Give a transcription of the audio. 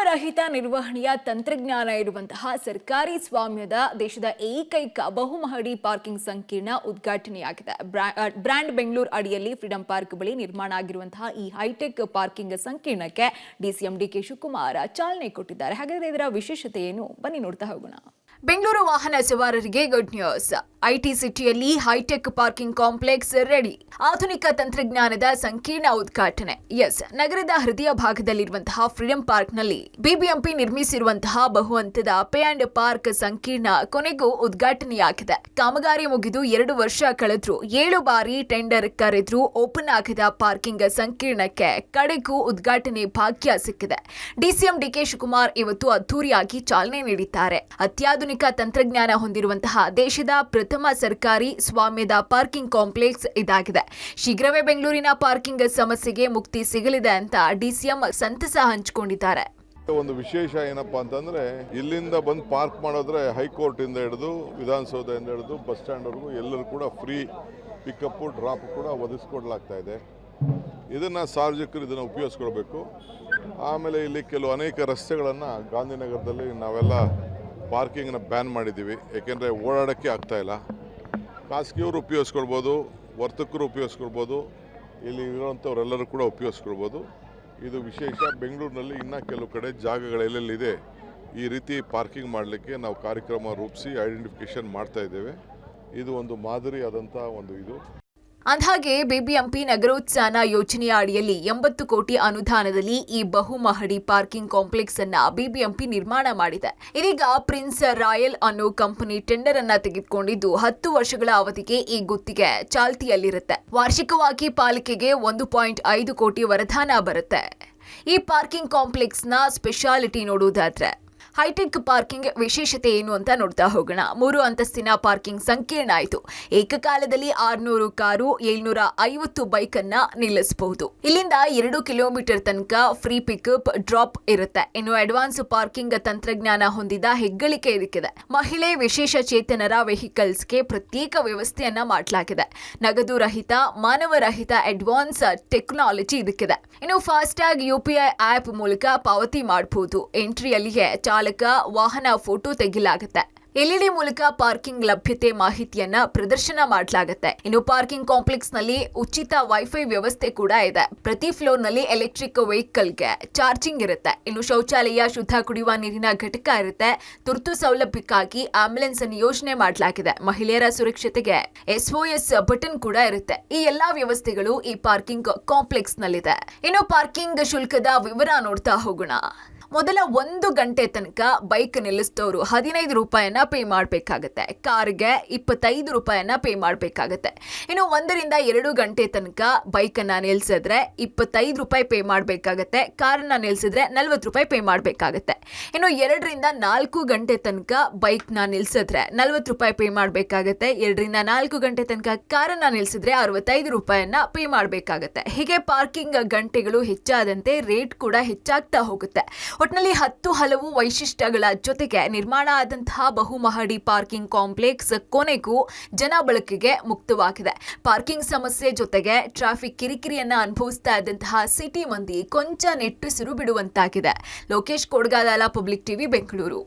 ರಹಿತ ನಿರ್ವಹಣೆಯ ತಂತ್ರಜ್ಞಾನ ಇರುವಂತಹ ಸರ್ಕಾರಿ ಸ್ವಾಮ್ಯದ ದೇಶದ ಏಕೈಕ ಬಹುಮಹಡಿ ಪಾರ್ಕಿಂಗ್ ಸಂಕೀರ್ಣ ಉದ್ಘಾಟನೆಯಾಗಿದೆ. ಬ್ರ್ಯಾಂಡ್ ಬೆಂಗಳೂರು ಅಡಿಯಲ್ಲಿ ಫ್ರೀಡಂ ಪಾರ್ಕ್ ಬಳಿ ನಿರ್ಮಾಣ ಆಗಿರುವಂತಹ ಈ ಹೈಟೆಕ್ ಪಾರ್ಕಿಂಗ್ ಸಂಕೀರ್ಣಕ್ಕೆ ಡಿಸಿಎಂ ಡಿಕೆ ಶಿವಕುಮಾರ್ ಚಾಲನೆ ಕೊಟ್ಟಿದ್ದಾರೆ. ಹಾಗಾದರೆ ಇದರ ವಿಶೇಷತೆ ಏನು, ಬನ್ನಿ ನೋಡ್ತಾ ಹೋಗೋಣ. ಬೆಂಗಳೂರು ವಾಹನ ಸವಾರರಿಗೆ ಗುಡ್ ನ್ಯೂಸ್. ಐಟಿ ಸಿಟಿಯಲ್ಲಿ ಹೈಟೆಕ್ ಪಾರ್ಕಿಂಗ್ ಕಾಂಪ್ಲೆಕ್ಸ್ ರೆಡಿ. ಆಧುನಿಕ ತಂತ್ರಜ್ಞಾನದ ಸಂಕೀರ್ಣ ಉದ್ಘಾಟನೆ. ನಗರದ ಹೃದಯ ಭಾಗದಲ್ಲಿರುವಂತಹ ಫ್ರೀಡಂ ಪಾರ್ಕ್ನಲ್ಲಿ ಬಿಬಿಎಂಪಿ ನಿರ್ಮಿಸಿರುವಂತಹ ಬಹುಹಂತದ ಪೇ ಅಂಡ್ ಪಾರ್ಕ್ ಸಂಕೀರ್ಣ ಕೊನೆಗೂ ಉದ್ಘಾಟನೆಯಾಗಿದೆ. ಕಾಮಗಾರಿ ಮುಗಿದು 2 ವರ್ಷ ಕಳೆದ್ರೂ 7 ಬಾರಿ ಟೆಂಡರ್ ಕರೆದ್ರೂ ಓಪನ್ ಆಗದ ಪಾರ್ಕಿಂಗ್ ಸಂಕೀರ್ಣಕ್ಕೆ ಕಡೆಗೂ ಉದ್ಘಾಟನೆ ಭಾಗ್ಯ ಸಿಕ್ಕಿದೆ. ಡಿಸಿಎಂ ಡಿಕೆ ಶಿವಕುಮಾರ್ ಇವತ್ತು ಅದ್ದೂರಿಯಾಗಿ ಚಾಲನೆ ನೀಡಿದ್ದಾರೆ. ಅತ್ಯಾಧುನಿಕ ತಂತ್ರಜ್ಞಾನ ಹೊಂದಿರುವಂತಹ ದೇಶದ ಪ್ರಥಮ ಸರ್ಕಾರಿ ಸ್ವಾಮ್ಯದ ಪಾರ್ಕಿಂಗ್ ಕಾಂಪ್ಲೆಕ್ಸ್ ಇದಾಗಿದೆ. ಶೀಘ್ರವೇ ಬೆಂಗಳೂರಿನ ಪಾರ್ಕಿಂಗ್ ಸಮಸ್ಯೆಗೆ ಮುಕ್ತಿ ಸಿಗಲಿದೆ ಅಂತ ಡಿಸಿಎಂ ಸಂತಸ ಹಂಚಿಕೊಂಡಿದ್ದಾರೆ. ಒಂದು ವಿಶೇಷ ಏನಪ್ಪಾ ಅಂತಂದ್ರೆ, ಇಲ್ಲಿಂದ ಬಂದು ಪಾರ್ಕ್ ಮಾಡಿದ್ರೆ ಹೈಕೋರ್ಟ್ ಇಂದ ಹಿಡಿದು ವಿಧಾನಸೌಧದಿಂದ ಹಿಡಿದು ಬಸ್ ಸ್ಟ್ಯಾಂಡ್ ವರೆಗೂ ಎಲ್ಲರೂ ಕೂಡ ಫ್ರೀ ಪಿಕಪ್ ಡ್ರಾಪ್ ಕೂಡ ಒದಗಿಸ್ಕೊಡ್ಲಾಗ್ತಾ ಇದೆ. ಇದನ್ನ ಸಾರ್ವಜನಿಕರು ಇದನ್ನು ಉಪಯೋಗಿಸ್ಕೊಳ್ಬೇಕು. ಆಮೇಲೆ ಇಲ್ಲಿ ಕೆಲವು ಅನೇಕ ರಸ್ತೆಗಳನ್ನು ಗಾಂಧಿನಗರದಲ್ಲಿ ನಾವೆಲ್ಲ ಪಾರ್ಕಿಂಗ್ನ ಬ್ಯಾನ್ ಮಾಡಿದ್ದೀವಿ. ಏಕೆಂದರೆ ಓಡಾಡೋಕ್ಕೆ ಆಗ್ತಾಯಿಲ್ಲ. ಖಾಸಗಿಯವರು ಉಪಯೋಗಿಸ್ಕೊಳ್ಬೋದು, ವರ್ತಕರು ಉಪಯೋಗಿಸ್ಕೊಳ್ಬೋದು, ಇಲ್ಲಿ ಇರೋವಂಥವರೆಲ್ಲರೂ ಕೂಡ ಉಪಯೋಗಿಸ್ಕೊಳ್ಬೋದು. ಇದು ವಿಶೇಷ. ಬೆಂಗಳೂರಿನಲ್ಲಿ ಇನ್ನೂ ಕೆಲವು ಕಡೆ ಜಾಗಗಳೆಲ್ಲೆಲ್ಲಿದೆ ಈ ರೀತಿ ಪಾರ್ಕಿಂಗ್ ಮಾಡಲಿಕ್ಕೆ ನಾವು ಕಾರ್ಯಕ್ರಮ ರೂಪಿಸಿ ಐಡೆಂಟಿಫಿಕೇಷನ್ ಮಾಡ್ತಾ ಇದ್ದೇವೆ. ಇದು ಒಂದು ಮಾದರಿಯಾದಂಥ ಒಂದು ಇದು. ಅಂದಹಾಗೆ ಬಿಬಿಎಂಪಿ ನಗರೋತ್ಥಾನ ಯೋಜನೆಯ ಅಡಿಯಲ್ಲಿ 80 ಕೋಟಿ ಅನುದಾನದಲ್ಲಿ ಈ ಬಹುಮಹಡಿ ಪಾರ್ಕಿಂಗ್ ಕಾಂಪ್ಲೆಕ್ಸ್ ಅನ್ನ ಬಿಬಿಎಂಪಿ ನಿರ್ಮಾಣ ಮಾಡಿದೆ. ಇದೀಗ ಪ್ರಿನ್ಸ್ ರಾಯಲ್ ಅನ್ನೋ ಕಂಪನಿ ಟೆಂಡರ್ ಅನ್ನ ತೆಗೆದುಕೊಂಡಿದ್ದು 10 ವರ್ಷಗಳ ಅವಧಿಗೆ ಈ ಗುತ್ತಿಗೆ ಚಾಲ್ತಿಯಲ್ಲಿರುತ್ತೆ. ವಾರ್ಷಿಕವಾಗಿ ಪಾಲಿಕೆಗೆ 1.5 ಕೋಟಿ ವರದಾನ ಬರುತ್ತೆ. ಈ ಪಾರ್ಕಿಂಗ್ ಕಾಂಪ್ಲೆಕ್ಸ್ ನ ಸ್ಪೆಷಾಲಿಟಿ ನೋಡುವುದಾದ್ರೆ ಹೈಟೆಕ್ ಪಾರ್ಕಿಂಗ್ ವಿಶೇಷತೆ ಏನು ಅಂತ ನೋಡ್ತಾ ಹೋಗೋಣ. 3 ಅಂತಸ್ತಿನ ಪಾರ್ಕಿಂಗ್ ಸಂಕೀರ್ಣ ಆಯಿತು. ಏಕಕಾಲದಲ್ಲಿ 600 ಕಾರು, 750 ಬೈಕ್ ಅನ್ನ ನಿಲ್ಲಿಸಬಹುದು. ಇಲ್ಲಿಂದ 2 ಕಿಲೋಮೀಟರ್ ತನಕ ಫ್ರೀ ಪಿಕಪ್ ಡ್ರಾಪ್ ಇರುತ್ತೆ. ಇನ್ನು ಅಡ್ವಾನ್ಸ್ ಪಾರ್ಕಿಂಗ್ ತಂತ್ರಜ್ಞಾನ ಹೊಂದಿದ ಹೆಗ್ಗಳಿಕೆ ಇದಕ್ಕಿದೆ. ಮಹಿಳೆ, ವಿಶೇಷ ಚೇತನರ ವೆಹಿಕಲ್ಸ್ಗೆ ಪ್ರತ್ಯೇಕ ವ್ಯವಸ್ಥೆಯನ್ನ ಮಾಡಲಾಗಿದೆ. ನಗದು ರಹಿತ, ಮಾನವ ರಹಿತ ಅಡ್ವಾನ್ಸ್ ಟೆಕ್ನಾಲಜಿ ಇದಕ್ಕಿದೆ. ಇನ್ನು ಫಾಸ್ಟ್ಯಾಗ್ UPI ಆಪ್ ಮೂಲಕ ಪಾವತಿ ಮಾಡಬಹುದು. ಎಂಟ್ರಿಯಲ್ಲಿಯೇ ಚಾಲಕ ವಾಹನ ಫೋಟೋ ತೆಗಿಲಾಗುತ್ತೆ. LED ಮೂಲಕ ಪಾರ್ಕಿಂಗ್ ಲಭ್ಯತೆ ಮಾಹಿತಿಯನ್ನ ಪ್ರದರ್ಶನ ಮಾಡಲಾಗುತ್ತೆ. ಇನ್ನು ಪಾರ್ಕಿಂಗ್ ಕಾಂಪ್ಲೆಕ್ಸ್ ನಲ್ಲಿ ಉಚಿತ ವೈಫೈ ವ್ಯವಸ್ಥೆ ಕೂಡ ಇದೆ. ಪ್ರತಿ ಫ್ಲೋರ್ ನಲ್ಲಿ ಎಲೆಕ್ಟ್ರಿಕ್ ವೆಹಿಕಲ್ಗೆ ಚಾರ್ಜಿಂಗ್ ಇರುತ್ತೆ. ಇನ್ನು ಶೌಚಾಲಯ, ಶುದ್ಧ ಕುಡಿಯುವ ನೀರಿನ ಘಟಕ ಇರುತ್ತೆ. ತುರ್ತು ಸೌಲಭ್ಯಕ್ಕಾಗಿ ಆಂಬ್ಯುಲೆನ್ಸ್ ನಿಯೋಜನೆ ಮಾಡಲಾಗಿದೆ. ಮಹಿಳೆಯರ ಸುರಕ್ಷತೆಗೆ SOS ಬಟನ್ ಕೂಡ ಇರುತ್ತೆ. ಈ ಎಲ್ಲಾ ವ್ಯವಸ್ಥೆಗಳು ಈ ಪಾರ್ಕಿಂಗ್ ಕಾಂಪ್ಲೆಕ್ಸ್ ನಲ್ಲಿದೆ. ಇನ್ನು ಪಾರ್ಕಿಂಗ್ ಶುಲ್ಕದ ವಿವರ ನೋಡ್ತಾ ಹೋಗೋಣ. ಮೊದಲ 1 ಗಂಟೆ ತನಕ ಬೈಕ್ ನಿಲ್ಲಿಸಿದವರು 15 ರೂಪಾಯಿಯನ್ನ ಪೇ ಮಾಡಬೇಕಾಗತ್ತೆ. ಕಾರ್ಗೆ 25 ರೂಪಾಯಿಯನ್ನ ಪೇ ಮಾಡಬೇಕಾಗತ್ತೆ. ಇನ್ನು 1 ರಿಂದ 2 ಗಂಟೆ ತನಕ ಬೈಕ್ ಅನ್ನ ನಿಲ್ಲಿಸಿದ್ರೆ 25 ರೂಪಾಯಿ ಪೇ ಮಾಡಬೇಕಾಗತ್ತೆ. ಕಾರನ್ನ ನಿಲ್ಲಿಸಿದ್ರೆ 40 ರೂಪಾಯಿ ಪೇ ಮಾಡಬೇಕಾಗತ್ತೆ. ಇನ್ನು 2 ರಿಂದ 4 ಗಂಟೆ ತನಕ ಬೈಕ್ ನ ನಿಲ್ಲಿಸಿದ್ರೆ 40 ರೂಪಾಯಿ ಪೇ ಮಾಡಬೇಕಾಗತ್ತೆ. 2 ರಿಂದ 4 ಗಂಟೆ ತನಕ ಕಾರನ್ನ ನಿಲ್ಲಿಸಿದ್ರೆ 65 ರೂಪಾಯಿಯನ್ನ ಪೇ ಮಾಡಬೇಕಾಗತ್ತೆ. ಹೀಗೆ ಪಾರ್ಕಿಂಗ್ ಗಂಟೆಗಳು ಹೆಚ್ಚಾದಂತೆ ರೇಟ್ ಕೂಡ ಹೆಚ್ಚಾಗ್ತಾ ಹೋಗುತ್ತೆ. ಒಟ್ಟಿನಲ್ಲಿ 10 ಹಲವು ವೈಶಿಷ್ಟ್ಯಗಳ ಜೊತೆಗೆ ನಿರ್ಮಾಣ ಆದಂತಹ ಬಹುಮಹಡಿ ಪಾರ್ಕಿಂಗ್ ಕಾಂಪ್ಲೆಕ್ಸ್ ಕೊನೆಗೂ ಜನ ಬಳಕೆಗೆ ಮುಕ್ತವಾಗಿದೆ. ಪಾರ್ಕಿಂಗ್ ಸಮಸ್ಯೆ ಜೊತೆಗೆ ಟ್ರಾಫಿಕ್ ಕಿರಿಕಿರಿಯನ್ನ ಅನುಭವಿಸ್ತಾ ಇದ್ದಂತಹ ಸಿಟಿ ಮಂದಿ ಕೊಂಚ ನಿಟ್ಟುಸಿರು ಬಿಡುವಂತಾಗಿದೆ. Lokesh Kodagala, public TV, Bengaluru.